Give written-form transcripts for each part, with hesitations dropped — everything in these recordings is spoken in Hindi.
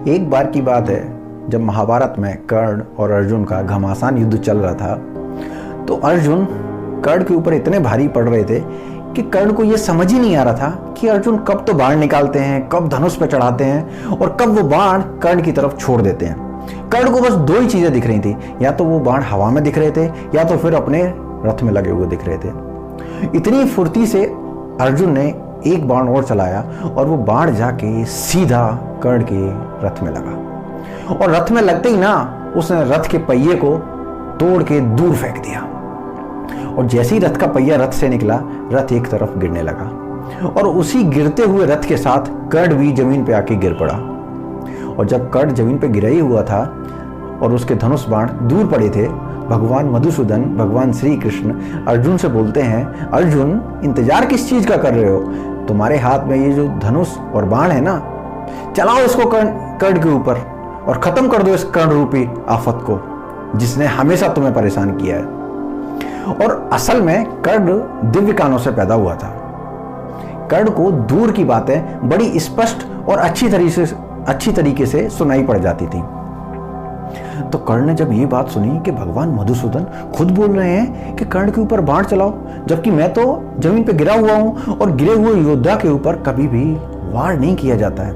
एक बार की बात है, जब महाभारत में कर्ण और अर्जुन का घमासान युद्ध चल रहा था, तो अर्जुन कर्ण के ऊपर इतने भारी पड़ रहे थे कि कर्ण को यह समझ ही नहीं आ रहा था कि अर्जुन कब तो बाण निकालते हैं, कब धनुष पे चढ़ाते हैं और कब वो बाण कर्ण की तरफ छोड़ देते हैं। कर्ण को बस दो ही चीजें दिख रही थी, या तो वो बाण हवा में दिख रहे थे या तो फिर अपने रथ में लगे हुए दिख रहे थे। इतनी फुर्ती से अर्जुन ने एक बाण और चलाया और वो बाण जाके सीधा कर्ण के रथ में लगा और रथ में लगते ही ना उसने रथ के पहिए को तोड़ के दूर फेंक दिया और जैसे ही रथ का पहिया रथ से निकला, रथ एक तरफ गिरने लगा और उसी गिरते हुए रथ के साथ कर्ण भी जमीन पे आके गिर पड़ा। और जब कर्ण जमीन पे गिरा ही हुआ था और उसके धनुष बाण दूर पड़े थे, भगवान मधुसूदन, भगवान श्री कृष्ण अर्जुन से बोलते हैं, अर्जुन इंतजार किस चीज का कर रहे हो? तुम्हारे हाथ में ये जो धनुष और बाण है ना, चलाओ इसको कर्ण के ऊपर और खत्म कर दो इस कर्ण रूपी आफत को जिसने हमेशा तुम्हें परेशान किया है। और असल में कर्ण दिव्य कानों से पैदा हुआ था। कर्ण को दूर की बातें बड़ी स्पष्ट और अच्छी तरीके से सुनाई पड़ जाती थी। तो कर्ण ने जब ये बात सुनी कि भगवान मधुसूदन खुद बोल रहे हैं कि कर्ण के ऊपर बाण चलाओ, जबकि मैं तो जमीन पे गिरा हुआ हूं और गिरे हुए योद्धा के ऊपर कभी भी वार नहीं किया जाता है,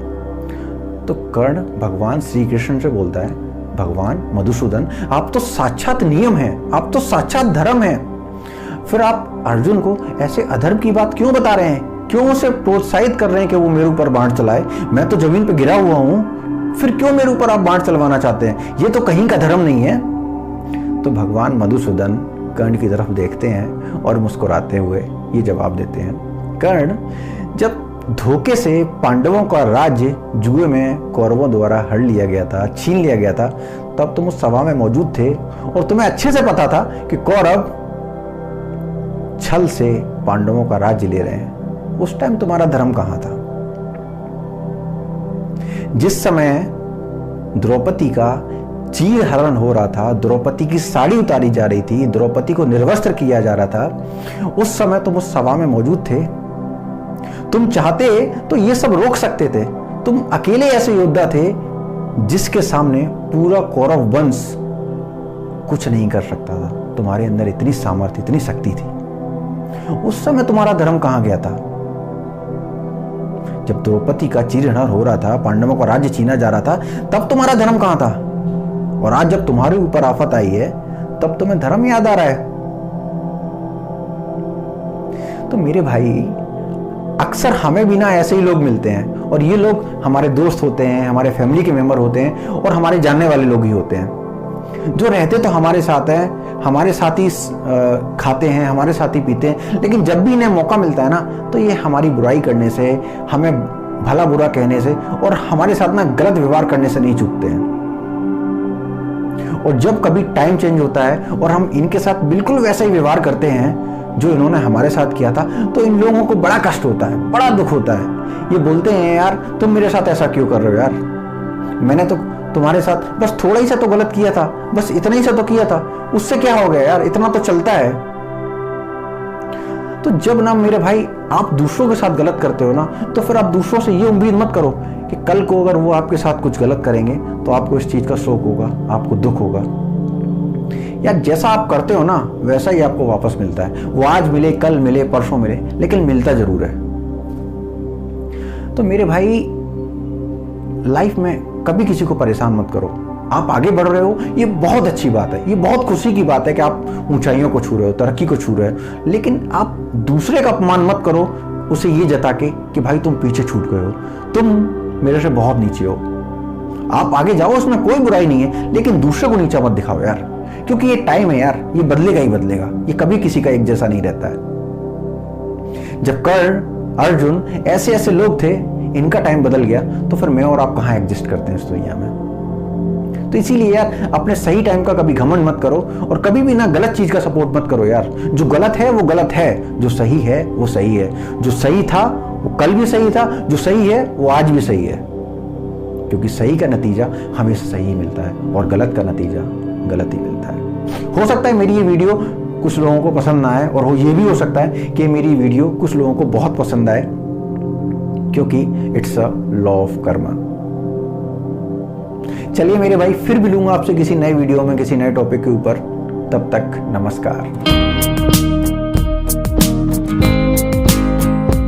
तो कर्ण भगवान श्री कृष्ण से बोलता है, भगवान मधुसूदन आप तो साक्षात नियम हैं, आप तो साक्षात धर्म हैं, फिर आप अर्जुन को ऐसे अधर्म की बात क्यों बता रहे हैं? क्यों उसे प्रोत्साहित कर रहे हैं कि वो मेरे ऊपर बाण चलाए? मैं तो जमीन पे गिरा हुआ हूं, फिर क्यों मेरे ऊपर आप बाण चलवाना चाहते हैं? ये तो कहीं का धर्म नहीं है। तो भगवान मधुसूदन कर्ण की तरफ देखते हैं और मुस्कुराते हुए ये जवाब देते हैं, कर्ण, जब धोखे से पांडवों का राज्य जुए में कौरवों द्वारा हड़ लिया गया था, छीन लिया गया था, तब तुम उस सभा में मौजूद थे और तुम्हें अच्छे से पता था कि कौरव छल से पांडवों का राज्य ले रहे हैं। उस टाइम तुम्हारा धर्म कहां था? जिस समय द्रौपदी का चीर हरण हो रहा था, द्रौपदी की साड़ी उतारी जा रही थी, द्रौपदी को निर्वस्त्र किया जा रहा था, उस समय तुम उस सभा में मौजूद थे। तुम चाहते तो ये सब रोक सकते थे। तुम अकेले ऐसे योद्धा थे जिसके सामने पूरा कौरव वंश कुछ नहीं कर सकता था। तुम्हारे अंदर इतनी सामर्थ्य, इतनी शक्ति थी। उस समय तुम्हारा धर्म कहां गया था? जब द्रौपदी का चीरहरण हो रहा था, पांडवों का राज्य छीना जा रहा था, तब तुम्हारा धर्म कहां था? और आज जब तुम्हारे ऊपर आफत आई है, तब तुम्हें धर्म याद आ रहा है? तो मेरे भाई, अक्सर हमें भी ना ऐसे ही लोग मिलते हैं और ये लोग हमारे दोस्त होते हैं, हमारे फैमिली के मेंबर होते हैं और हमारे जानने वाले लोग ही होते हैं, जो रहते तो हमारे साथ हैं, हमारे साथ ही खाते हैं, हमारे साथ ही पीते हैं, लेकिन जब भी इन्हें मौका मिलता है ना, तो ये हमारी बुराई करने से, हमें भला बुरा कहने से और हमारे साथ ना गलत व्यवहार करने से नहीं चूकते हैं। और जब कभी टाइम चेंज होता है और हम इनके साथ बिल्कुल वैसा ही व्यवहार करते हैं जो इन्होंने हमारे साथ किया था, तो इन लोगों को बड़ा कष्ट होता है, बड़ा दुख होता है। ये बोलते हैं, यार तुम मेरे साथ ऐसा क्यों कर रहे हो? यार मैंने तो तुम्हारे साथ बस थोड़ा ही सा तो गलत किया था, बस इतना ही सा तो किया था, उससे क्या हो गया यार, इतना तो चलता है। तो जब ना मेरे भाई आप दूसरों के साथ गलत करते हो ना, तो फिर आप दूसरों से ये उम्मीद मत करो कि कल को अगर वो आपके साथ कुछ गलत करेंगे तो आपको इस चीज का शौक होगा, आपको दुख होगा। यार जैसा आप करते हो ना, वैसा ही आपको वापस मिलता है। वो आज मिले, कल मिले, परसों मिले, लेकिन मिलता जरूर है। तो मेरे भाई, लाइफ में कभी किसी को परेशान मत करो। आप आगे बढ़ रहे हो, ये बहुत अच्छी बात है, ये बहुत खुशी की बात है कि आप ऊंचाइयों को छू रहे हो, तरक्की को छू रहे हो, लेकिन आप दूसरे का अपमान मत करो उसे ये जता के कि भाई तुम पीछे छूट गए हो, तुम मेरे से बहुत नीचे हो। आप आगे जाओ, उसमें कोई बुराई नहीं है, लेकिन दूसरे को नीचा मत दिखाओ यार, क्योंकि ये टाइम है यार, ये बदलेगा ही बदलेगा, ये कभी किसी का एक जैसा नहीं रहता है। जब कर्ण, अर्जुन ऐसे ऐसे लोग थे, इनका टाइम बदल गया, तो फिर मैं और आप कहां एग्जिस्ट करते हैं इस दुनिया में? तो इसीलिए यार अपने सही टाइम का कभी घमंड मत करो और कभी भी ना गलत चीज का सपोर्ट मत करो यार। जो गलत है वो गलत है, जो सही है वो सही है। जो सही था वो कल भी सही था, जो सही है वो आज भी सही है, क्योंकि सही का नतीजा हमेशा सही मिलता है और गलत का नतीजा गलत ही मिलता है। हो सकता है मेरी ये वीडियो कुछ लोगों को पसंद ना आए, और ये भी हो सकता है कि मेरी वीडियो कुछ लोगों को बहुत पसंद आए, क्योंकि it's a law of Karma. चलिए मेरे भाई, फिर मिलूंगा आपसे किसी नए वीडियो में किसी नए टॉपिक के ऊपर। तब तक नमस्कार।